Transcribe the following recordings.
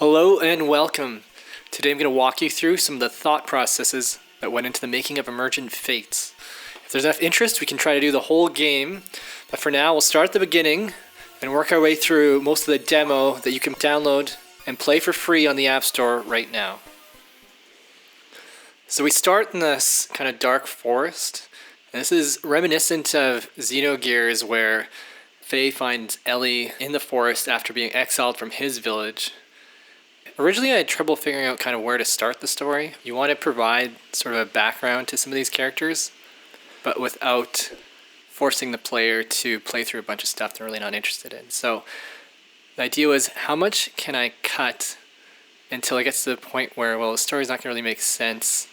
Hello and welcome. Today I'm going to walk you through some of the thought processes that went into the making of Emergent Fates. If there's enough interest, we can try to do the whole game, but for now we'll start at the beginning and work our way through most of the demo that you can download and play for free on the App Store right now. So we start in this kind of dark forest. And this is reminiscent of Xenogears, where Faye finds Ellie in the forest after being exiled from his village. Originally I had trouble figuring out kind of where to start the story. You want to provide sort of a background to some of these characters, but without forcing the player to play through a bunch of stuff they're really not interested in. So the idea was, how much can I cut until it gets to the point where, well, the story's not going to really make sense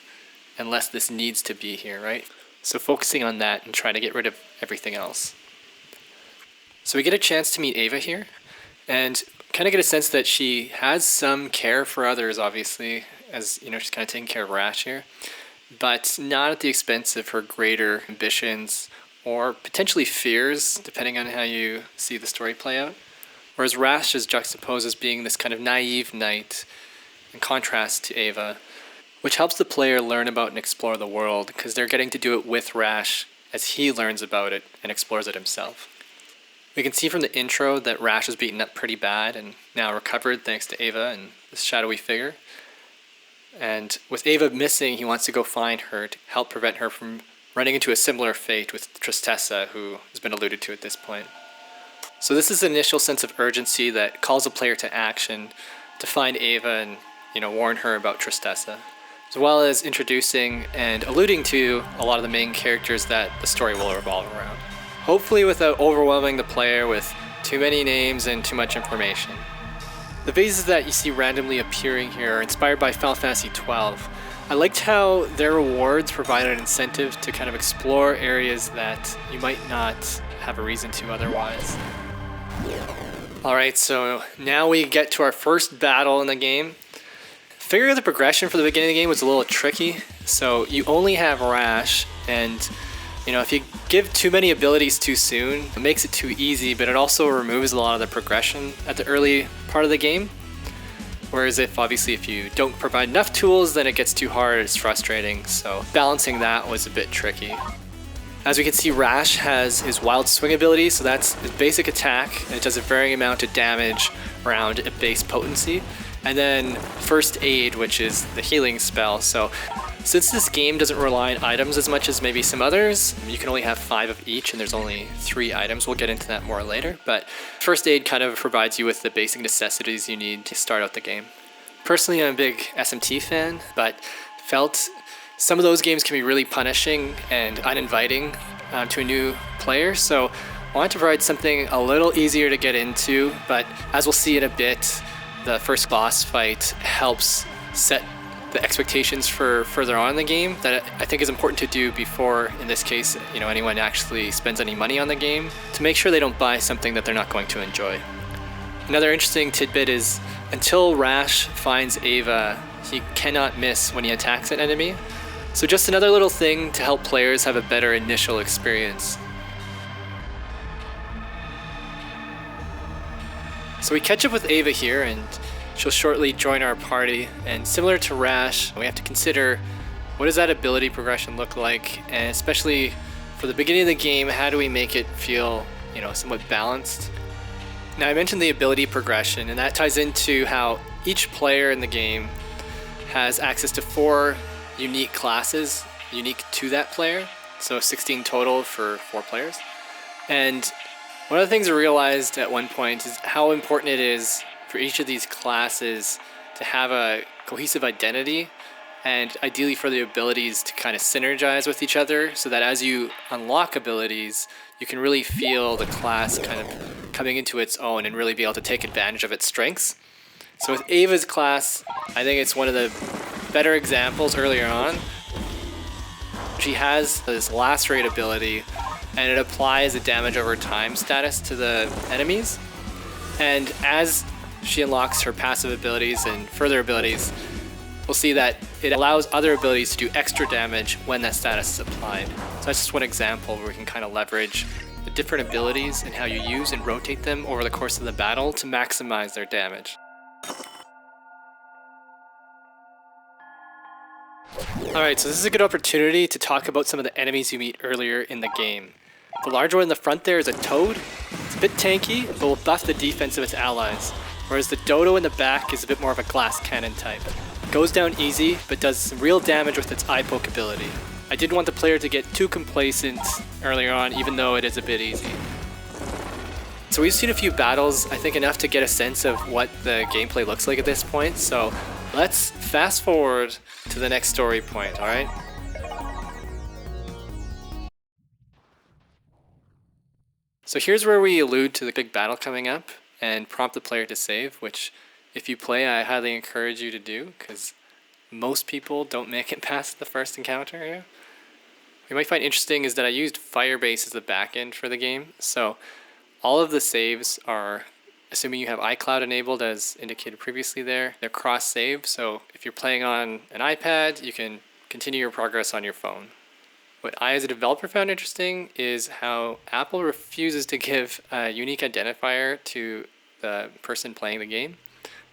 unless this needs to be here, right? So focusing on that and trying to get rid of everything else. So we get a chance to meet Ava here, and kind of get a sense that she has some care for others, obviously, as you know, she's kind of taking care of Rash here, but not at the expense of her greater ambitions or potentially fears, depending on how you see the story play out. Whereas Rash is juxtaposed as being this kind of naive knight in contrast to Ava, which helps the player learn about and explore the world, because they're getting to do it with Rash as he learns about it and explores it himself. We can see from the intro that Rash was beaten up pretty bad and now recovered thanks to Ava and this shadowy figure. And with Ava missing, he wants to go find her to help prevent her from running into a similar fate with Tristessa, who has been alluded to at this point. So this is an initial sense of urgency that calls the player to action to find Ava and, warn her about Tristessa, as well as introducing and alluding to a lot of the main characters that the story will revolve around. Hopefully without overwhelming the player with too many names and too much information. The vases that you see randomly appearing here are inspired by Final Fantasy XII. I liked how their rewards provide an incentive to kind of explore areas that you might not have a reason to otherwise. Alright, so now we get to our first battle in the game. Figuring out the progression for the beginning of the game was a little tricky. So you only have Rash, and if you give too many abilities too soon, it makes it too easy, but it also removes a lot of the progression at the early part of the game. Whereas if you don't provide enough tools, then it gets too hard, it's frustrating, so balancing that was a bit tricky. As we can see, Rash has his Wild Swing ability, so that's his basic attack, and it does a varying amount of damage around a base potency. And then First Aid, which is the healing spell. So since this game doesn't rely on items as much as maybe some others, you can only have 5 of each and there's only 3 items. We'll get into that more later, but First Aid kind of provides you with the basic necessities you need to start out the game. Personally, I'm a big SMT fan, but felt some of those games can be really punishing and uninviting to a new player, so I wanted to provide something a little easier to get into, but as we'll see in a bit, the first boss fight helps set the expectations for further on in the game that I think is important to do before, in this case, anyone actually spends any money on the game, to make sure they don't buy something that they're not going to enjoy. Another interesting tidbit is, until Rash finds Ava, he cannot miss when he attacks an enemy. So just another little thing to help players have a better initial experience. So we catch up with Ava here, and she'll shortly join our party, and similar to Rash, we have to consider what does that ability progression look like, and especially for the beginning of the game, how do we make it feel, somewhat balanced. Now I mentioned the ability progression, and that ties into how each player in the game has access to 4 unique classes unique to that player, so 16 total for 4 players. And one of the things I realized at one point is how important it is for each of these classes to have a cohesive identity, and ideally for the abilities to kind of synergize with each other, so that as you unlock abilities, you can really feel the class kind of coming into its own and really be able to take advantage of its strengths. So with Ava's class, I think it's one of the better examples earlier on. She has this Lacerate ability, and it applies a damage over time status to the enemies. And as she unlocks her passive abilities and further abilities, we'll see that it allows other abilities to do extra damage when that status is applied. So that's just one example where we can kind of leverage the different abilities and how you use and rotate them over the course of the battle to maximize their damage. Alright, so this is a good opportunity to talk about some of the enemies you meet earlier in the game. The large one in the front there is a toad. It's a bit tanky, but will buff the defense of its allies, whereas the dodo in the back is a bit more of a glass cannon type. Goes down easy, but does some real damage with its eye poke ability. I didn't want the player to get too complacent earlier on, even though it is a bit easy. So we've seen a few battles, I think enough to get a sense of what the gameplay looks like at this point, so let's fast forward to the next story point, alright? So here's where we allude to the big battle coming up and prompt the player to save, which if you play, I highly encourage you to do, because most people don't make it past the first encounter here. What you might find interesting is that I used Firebase as the backend for the game, so all of the saves are, assuming you have iCloud enabled as indicated previously there, they're cross-save, so if you're playing on an iPad, you can continue your progress on your phone. What I as a developer found interesting is how Apple refuses to give a unique identifier to the person playing the game,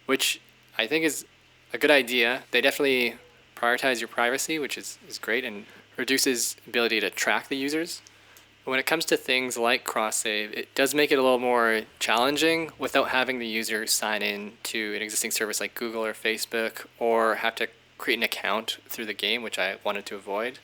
which I think is a good idea. They definitely prioritize your privacy, which is great, and reduces ability to track the users. But when it comes to things like cross-save, it does make it a little more challenging without having the user sign in to an existing service like Google or Facebook, or have to create an account through the game, which I wanted to avoid.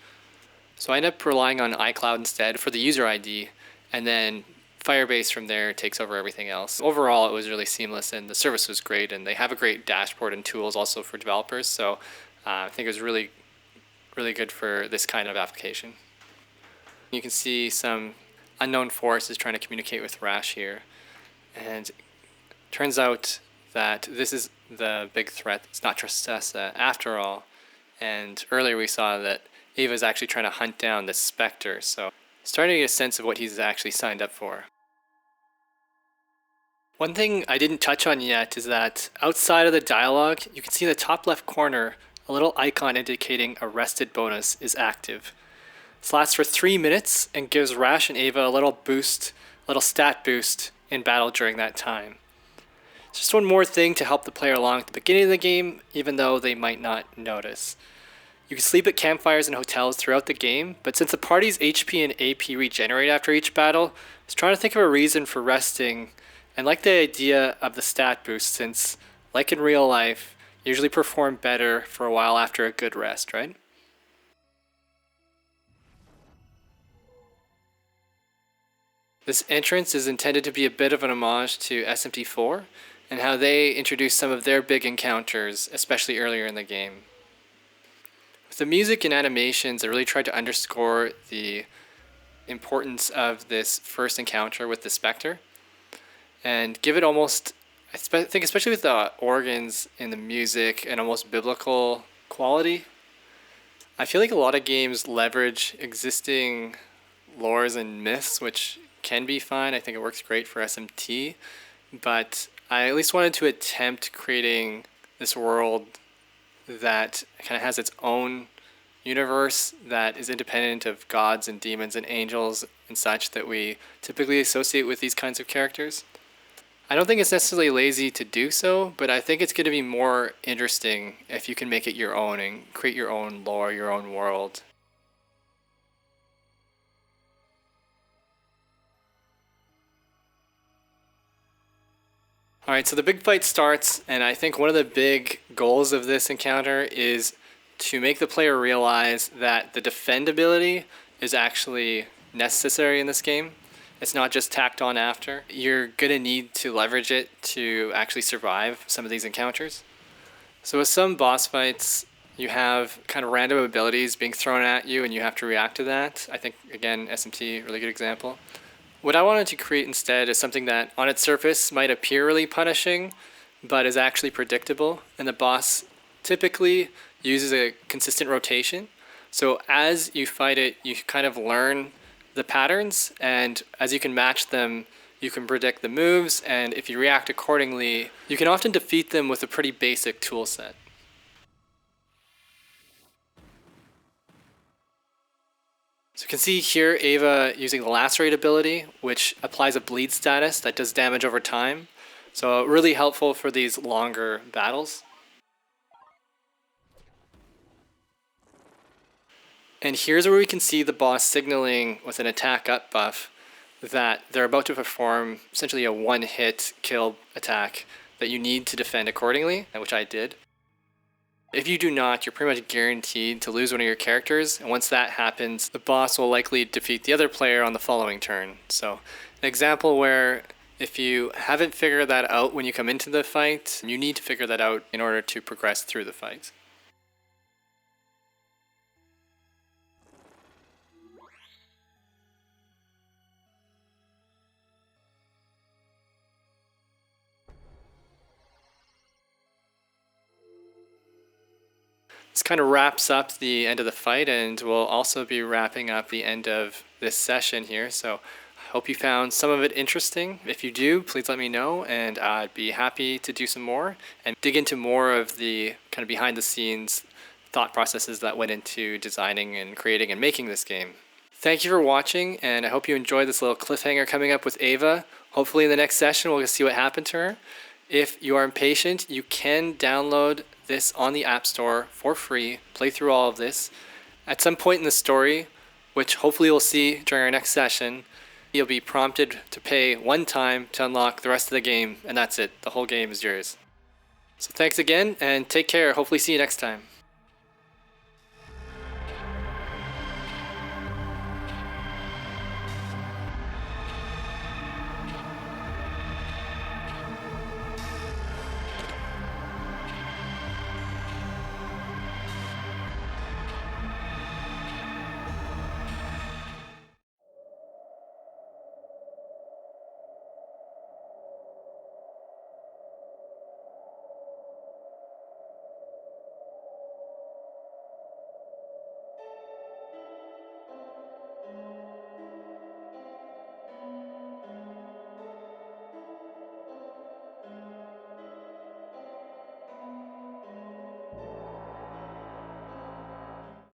So I ended up relying on iCloud instead for the user ID, and then Firebase from there takes over everything else. Overall, it was really seamless, and the service was great, and they have a great dashboard and tools also for developers, so I think it was really good for this kind of application. You can see some unknown forces trying to communicate with Rash here, and it turns out that this is the big threat. It's not Tristessa after all, and earlier we saw that Ava is actually trying to hunt down this Spectre, so starting to get a sense of what he's actually signed up for. One thing I didn't touch on yet is that outside of the dialogue, you can see in the top left corner a little icon indicating a rested bonus is active. This lasts for 3 minutes and gives Rash and Ava a little stat boost in battle during that time. It's just one more thing to help the player along at the beginning of the game, even though they might not notice. You can sleep at campfires and hotels throughout the game, but since the party's HP and AP regenerate after each battle, I was trying to think of a reason for resting, and like the idea of the stat boost since, like in real life, you usually perform better for a while after a good rest, right? This entrance is intended to be a bit of an homage to SMT4 and how they introduced some of their big encounters, especially earlier in the game. With the music and animations, I really tried to underscore the importance of this first encounter with the Spectre and give it almost, I think especially with the organs and the music, an almost biblical quality. I feel like a lot of games leverage existing lores and myths, which can be fine. I think it works great for SMT, but I at least wanted to attempt creating this world that kind of has its own universe that is independent of gods and demons and angels and such that we typically associate with these kinds of characters. I don't think it's necessarily lazy to do so, but I think it's going to be more interesting if you can make it your own and create your own lore, your own world. Alright, so the big fight starts, and I think one of the big goals of this encounter is to make the player realize that the defend ability is actually necessary in this game. It's not just tacked on after. You're going to need to leverage it to actually survive some of these encounters. So with some boss fights, you have kind of random abilities being thrown at you and you have to react to that. I think, again, SMT, really good example. What I wanted to create instead is something that on its surface might appear really punishing, but is actually predictable, and the boss typically uses a consistent rotation. So as you fight it, you kind of learn the patterns, and as you can match them, you can predict the moves, and if you react accordingly, you can often defeat them with a pretty basic tool set. So you can see here Ava using the Lacerate ability, which applies a bleed status that does damage over time. So really helpful for these longer battles. And here's where we can see the boss signaling with an attack up buff that they're about to perform essentially a one-hit kill attack that you need to defend accordingly, which I did. If you do not, you're pretty much guaranteed to lose one of your characters, and once that happens, the boss will likely defeat the other player on the following turn. So an example where if you haven't figured that out when you come into the fight, you need to figure that out in order to progress through the fight. This kind of wraps up the end of the fight, and we'll also be wrapping up the end of this session here. So I hope you found some of it interesting. If you do, please let me know, and I'd be happy to do some more and dig into more of the kind of behind the scenes thought processes that went into designing and creating and making this game. Thank you for watching, and I hope you enjoyed this little cliffhanger coming up with Ava. Hopefully in the next session we'll see what happened to her. If you are impatient, you can download this on the App Store for free, play through all of this. At some point in the story, which hopefully you'll see during our next session, you'll be prompted to pay one time to unlock the rest of the game, and that's it. The whole game is yours. So thanks again, and take care. Hopefully see you next time.